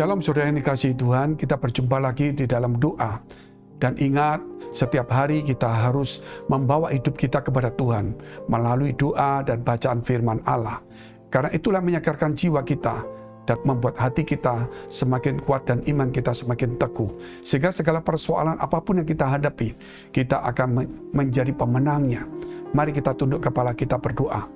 Shalom saudara yang dikasihi Tuhan, kita berjumpa lagi di dalam doa. Dan ingat, setiap hari kita harus membawa hidup kita kepada Tuhan melalui doa dan bacaan firman Allah. Karena itulah menyegarkan jiwa kita dan membuat hati kita semakin kuat dan iman kita semakin teguh. Sehingga segala persoalan apapun yang kita hadapi, kita akan menjadi pemenangnya. Mari kita tunduk kepala kita berdoa.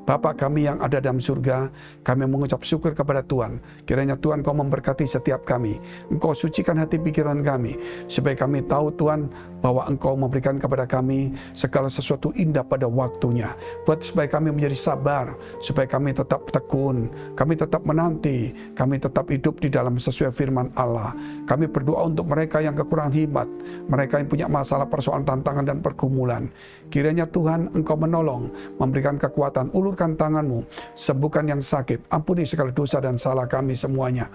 Bapa kami yang ada dalam surga, kami mengucap syukur kepada Tuhan. Kiranya Tuhan Kau memberkati setiap kami. Engkau sucikan hati pikiran kami, supaya kami tahu Tuhan bahwa Engkau memberikan kepada kami segala sesuatu indah pada waktunya. Buat supaya kami menjadi sabar, supaya kami tetap tekun, kami tetap menanti, kami tetap hidup di dalam sesuai firman Allah. Kami berdoa untuk mereka yang kekurangan hikmat, mereka yang punya masalah, persoalan, tantangan, dan pergumulan. Kiranya Tuhan Engkau menolong, memberikan kekuatan, ulurkan tangan-Mu, sembuhkan yang sakit, ampuni segala dosa dan salah kami semuanya.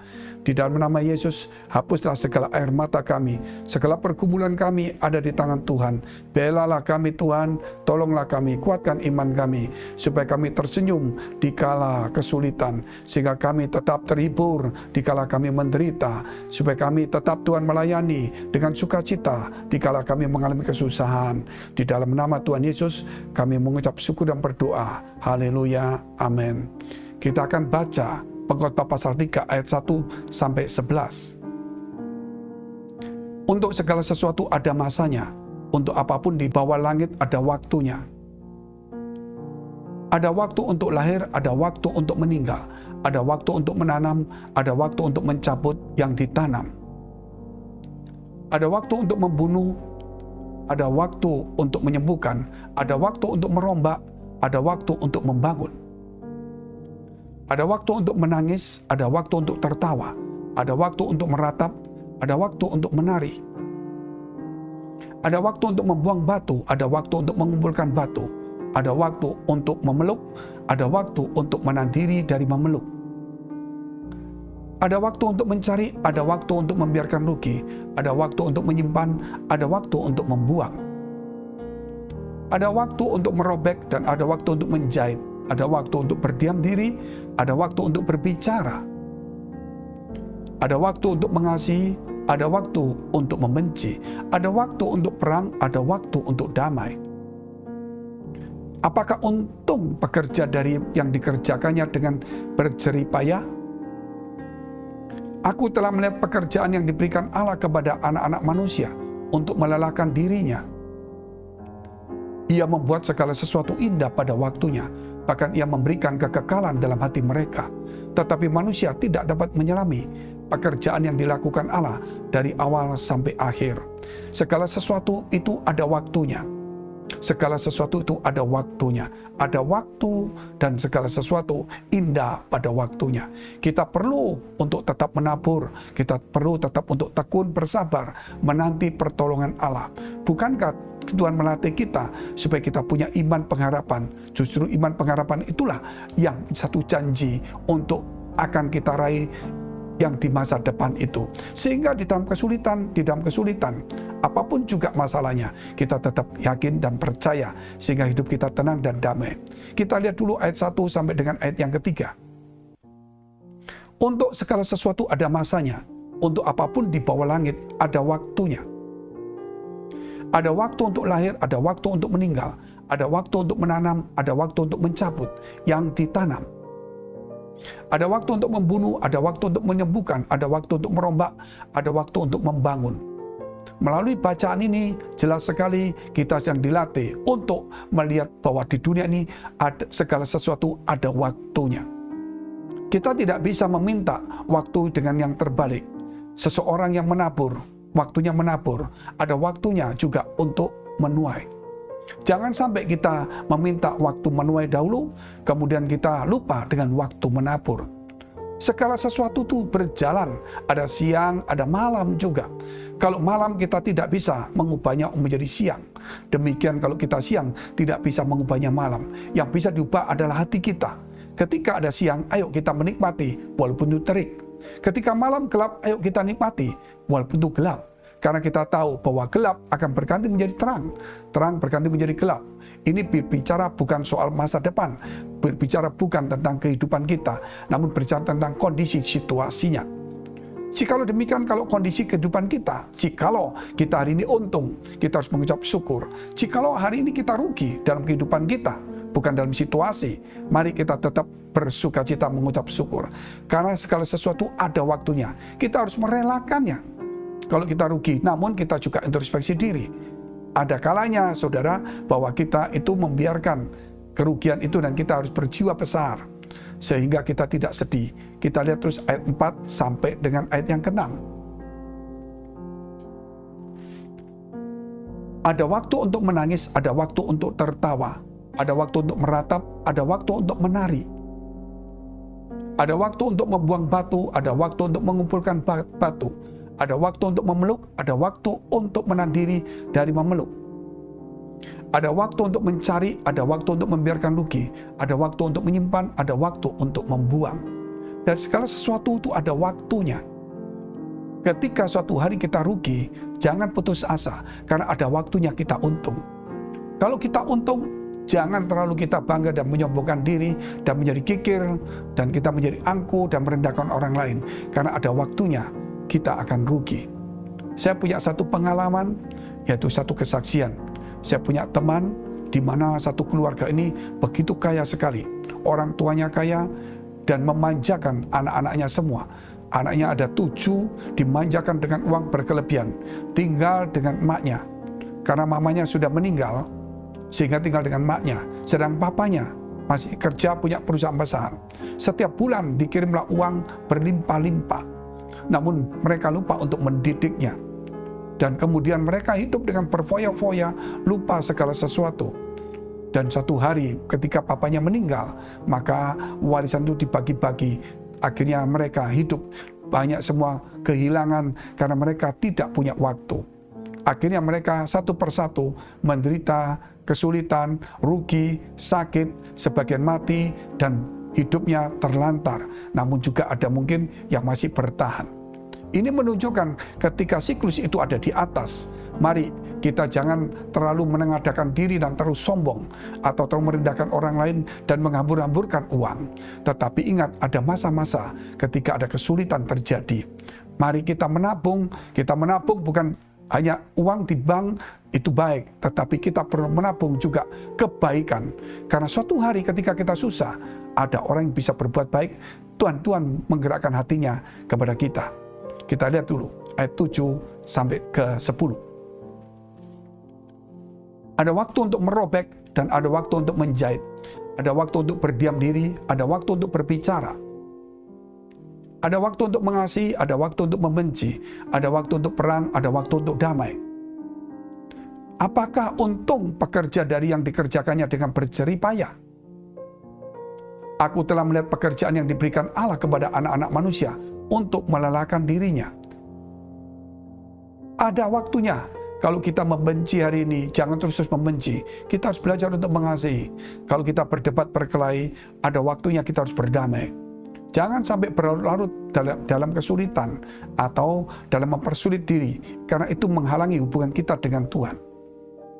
Di dalam nama Yesus, hapuslah segala air mata kami, segala pergumulan kami ada di tangan Tuhan. Belalah kami Tuhan, tolonglah kami, kuatkan iman kami, supaya kami tersenyum di kala kesulitan, sehingga kami tetap terhibur di kala kami menderita, supaya kami tetap Tuhan melayani dengan sukacita di kala kami mengalami kesusahan. Di dalam nama Tuhan Yesus, kami mengucap syukur dan berdoa. Haleluya, amin. Kita akan baca Pengkhotbah pasal 3 ayat 1 sampai 11. Untuk segala sesuatu ada masanya, untuk apapun di bawah langit ada waktunya. Ada waktu untuk lahir, ada waktu untuk meninggal, ada waktu untuk menanam, ada waktu untuk mencabut yang ditanam. Ada waktu untuk membunuh, ada waktu untuk menyembuhkan, ada waktu untuk merombak, ada waktu untuk membangun. Ada waktu untuk menangis, ada waktu untuk tertawa, ada waktu untuk meratap, ada waktu untuk menari. Ada waktu untuk membuang batu, ada waktu untuk mengumpulkan batu. Ada waktu untuk memeluk, ada waktu untuk menahan diri dari memeluk. Ada waktu untuk mencari, ada waktu untuk membiarkan rugi. Ada waktu untuk menyimpan, ada waktu untuk membuang. Ada waktu untuk merobek dan ada waktu untuk menjahit. Ada waktu untuk berdiam diri, ada waktu untuk berbicara. Ada waktu untuk mengasihi, ada waktu untuk membenci. Ada waktu untuk perang, ada waktu untuk damai. Apakah untung pekerja dari yang dikerjakannya dengan berjerih payah? Aku telah melihat pekerjaan yang diberikan Allah kepada anak-anak manusia untuk melelahkan dirinya. Ia membuat segala sesuatu indah pada waktunya. Bahkan ia memberikan kekekalan dalam hati mereka. Tetapi manusia tidak dapat menyelami pekerjaan yang dilakukan Allah dari awal sampai akhir. Segala sesuatu itu ada waktunya. Segala sesuatu itu ada waktunya. Ada waktu dan segala sesuatu indah pada waktunya. Kita perlu untuk tetap menabur. Kita perlu tetap untuk tekun bersabar menanti pertolongan Allah. Bukankah Tuhan melatih kita supaya kita punya iman pengharapan? Justru iman pengharapan itulah yang satu janji untuk akan kita raih yang di masa depan itu. Sehingga di dalam kesulitan, apapun juga masalahnya, kita tetap yakin dan percaya sehingga hidup kita tenang dan damai. Kita lihat dulu ayat 1 sampai dengan ayat yang ketiga. Untuk segala sesuatu ada masanya, untuk apapun di bawah langit ada waktunya. Ada waktu untuk lahir, ada waktu untuk meninggal, ada waktu untuk menanam, ada waktu untuk mencabut yang ditanam. Ada waktu untuk membunuh, ada waktu untuk menyembuhkan, ada waktu untuk merombak, ada waktu untuk membangun. Melalui bacaan ini jelas sekali kita yang dilatih untuk melihat bahwa di dunia ini ada segala sesuatu ada waktunya. Kita tidak bisa meminta waktu dengan yang terbalik. Seseorang yang menabur, waktunya menabur, ada waktunya juga untuk menuai. Jangan sampai kita meminta waktu menuai dahulu, kemudian kita lupa dengan waktu menabur. Segala sesuatu itu berjalan, ada siang, ada malam juga. Kalau malam kita tidak bisa mengubahnya menjadi siang. Demikian kalau kita siang tidak bisa mengubahnya malam. Yang bisa diubah adalah hati kita. Ketika ada siang, ayo kita menikmati walaupun itu terik. Ketika malam gelap, ayo kita nikmati walaupun itu gelap. Karena kita tahu bahwa gelap akan berganti menjadi terang. Terang berganti menjadi gelap. Ini berbicara bukan soal masa depan. Berbicara bukan tentang kehidupan kita. Namun berbicara tentang kondisi situasinya. Jikalau demikian, kalau kondisi kehidupan kita, jikalau kita hari ini untung, kita harus mengucap syukur. Jikalau hari ini kita rugi dalam kehidupan kita, bukan dalam situasi, mari kita tetap bersuka cita mengucap syukur. Karena segala sesuatu ada waktunya. Kita harus merelakannya. Kalau kita rugi, namun kita juga introspeksi diri. Ada kalanya, saudara, bahwa kita itu membiarkan kerugian itu dan kita harus berjiwa besar. Sehingga kita tidak sedih. Kita lihat terus ayat 4 sampai dengan ayat yang ke-6. Ada waktu untuk menangis, ada waktu untuk tertawa. Ada waktu untuk meratap, ada waktu untuk menari. Ada waktu untuk membuang batu, ada waktu untuk mengumpulkan batu. Ada waktu untuk memeluk, ada waktu untuk menahan diri dari memeluk. Ada waktu untuk mencari, ada waktu untuk membiarkan rugi. Ada waktu untuk menyimpan, ada waktu untuk membuang. Dan segala sesuatu itu ada waktunya. Ketika suatu hari kita rugi, jangan putus asa, karena ada waktunya kita untung. Kalau kita untung, jangan terlalu kita bangga dan menyombongkan diri, dan menjadi kikir, dan kita menjadi angkuh dan merendahkan orang lain. Karena ada waktunya, kita akan rugi. Saya punya satu pengalaman, yaitu satu kesaksian. Saya punya teman di mana satu keluarga ini begitu kaya sekali. Orang tuanya kaya dan memanjakan anak-anaknya semua. Anaknya ada 7, dimanjakan dengan uang berkelebihan. Tinggal dengan emaknya. Karena mamanya sudah meninggal, sehingga tinggal dengan emaknya. Sedang papanya masih kerja punya perusahaan besar. Setiap bulan dikirimlah uang berlimpah-limpah. Namun mereka lupa untuk mendidiknya. Dan kemudian mereka hidup dengan berfoya-foya, lupa segala sesuatu. Dan satu hari ketika papanya meninggal, maka warisan itu dibagi-bagi. Akhirnya mereka hidup banyak semua kehilangan karena mereka tidak punya waktu. Akhirnya mereka satu persatu menderita kesulitan, rugi, sakit, sebagian mati, dan hidupnya terlantar. Namun juga ada mungkin yang masih bertahan. Ini menunjukkan ketika siklus itu ada di atas, mari kita jangan terlalu menengadakan diri dan terus sombong atau terlalu merendahkan orang lain dan menghambur-hamburkan uang. Tetapi ingat, ada masa-masa ketika ada kesulitan terjadi. Mari kita menabung bukan hanya uang di bank itu baik, tetapi kita perlu menabung juga kebaikan. Karena suatu hari ketika kita susah, ada orang yang bisa berbuat baik, Tuhan menggerakkan hatinya kepada kita. Kita lihat dulu ayat 7 sampai ke 10. Ada waktu untuk merobek dan ada waktu untuk menjahit. Ada waktu untuk berdiam diri, ada waktu untuk berbicara. Ada waktu untuk mengasihi, ada waktu untuk membenci. Ada waktu untuk perang, ada waktu untuk damai. Apakah untung pekerja dari yang dikerjakannya dengan berjerih payah? Aku telah melihat pekerjaan yang diberikan Allah kepada anak-anak manusia untuk melelahkan dirinya. Ada waktunya. Kalau kita membenci hari ini, jangan terus-terus membenci. Kita harus belajar untuk mengasihi. Kalau kita berdebat berkelahi, ada waktunya kita harus berdamai. Jangan sampai berlarut-larut dalam kesulitan atau dalam mempersulit diri, karena itu menghalangi hubungan kita dengan Tuhan.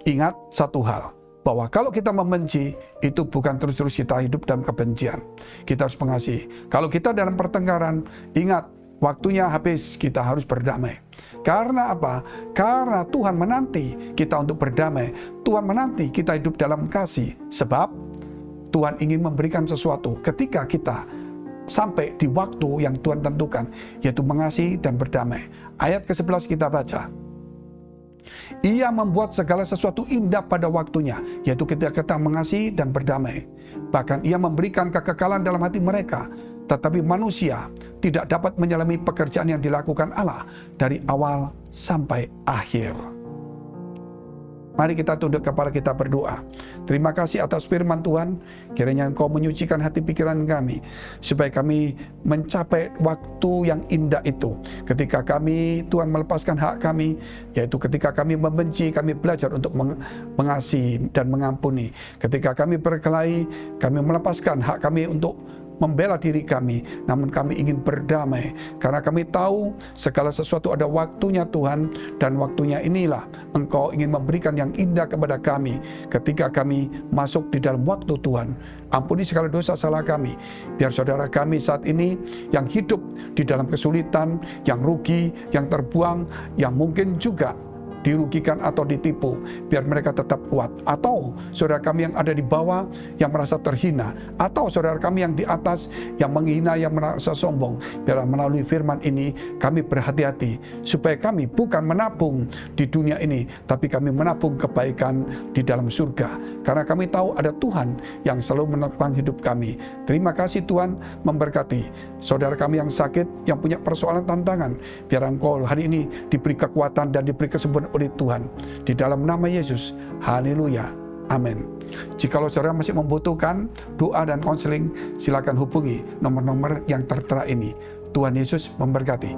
Ingat satu hal, bahwa kalau kita membenci, itu bukan terus-terus kita hidup dalam kebencian. Kita harus mengasihi. Kalau kita dalam pertengkaran, ingat, waktunya habis, kita harus berdamai. Karena apa? Karena Tuhan menanti kita untuk berdamai. Tuhan menanti kita hidup dalam kasih. Sebab Tuhan ingin memberikan sesuatu ketika kita sampai di waktu yang Tuhan tentukan, yaitu mengasihi dan berdamai. Ayat ke-11 kita baca. Ia membuat segala sesuatu indah pada waktunya, yaitu ketika kita mengasihi dan berdamai. Bahkan ia memberikan kekekalan dalam hati mereka. Tetapi manusia tidak dapat menyelami pekerjaan yang dilakukan Allah dari awal sampai akhir. Mari kita tunduk kepala kita berdoa. Terima kasih atas firman Tuhan. Kiranya Engkau menyucikan hati pikiran kami, supaya kami mencapai waktu yang indah itu. Ketika kami, Tuhan, melepaskan hak kami, yaitu ketika kami membenci, kami belajar untuk mengasihi dan mengampuni. Ketika kami berkelahi, kami melepaskan hak kami untuk membela diri kami, namun kami ingin berdamai. Karena kami tahu segala sesuatu ada waktunya Tuhan, dan waktunya inilah Engkau ingin memberikan yang indah kepada kami ketika kami masuk di dalam waktu Tuhan. Ampuni segala dosa salah kami, biar saudara kami saat ini yang hidup di dalam kesulitan, yang rugi, yang terbuang, yang mungkin juga dirugikan atau ditipu, biar mereka tetap kuat. Atau saudara kami yang ada di bawah yang merasa terhina, atau saudara kami yang di atas yang menghina, yang merasa sombong, biar melalui firman ini kami berhati-hati supaya kami bukan menabung di dunia ini, tapi kami menabung kebaikan di dalam surga. Karena kami tahu ada Tuhan yang selalu menopang hidup kami. Terima kasih Tuhan, memberkati saudara kami yang sakit, yang punya persoalan tantangan, biar Engkau hari ini diberi kekuatan dan diberi kesembuhan oleh Tuhan. Di dalam nama Yesus, haleluya, amin. Jikalau saudara masih membutuhkan doa dan konseling, silakan hubungi nomor-nomor yang tertera ini. Tuhan Yesus memberkati.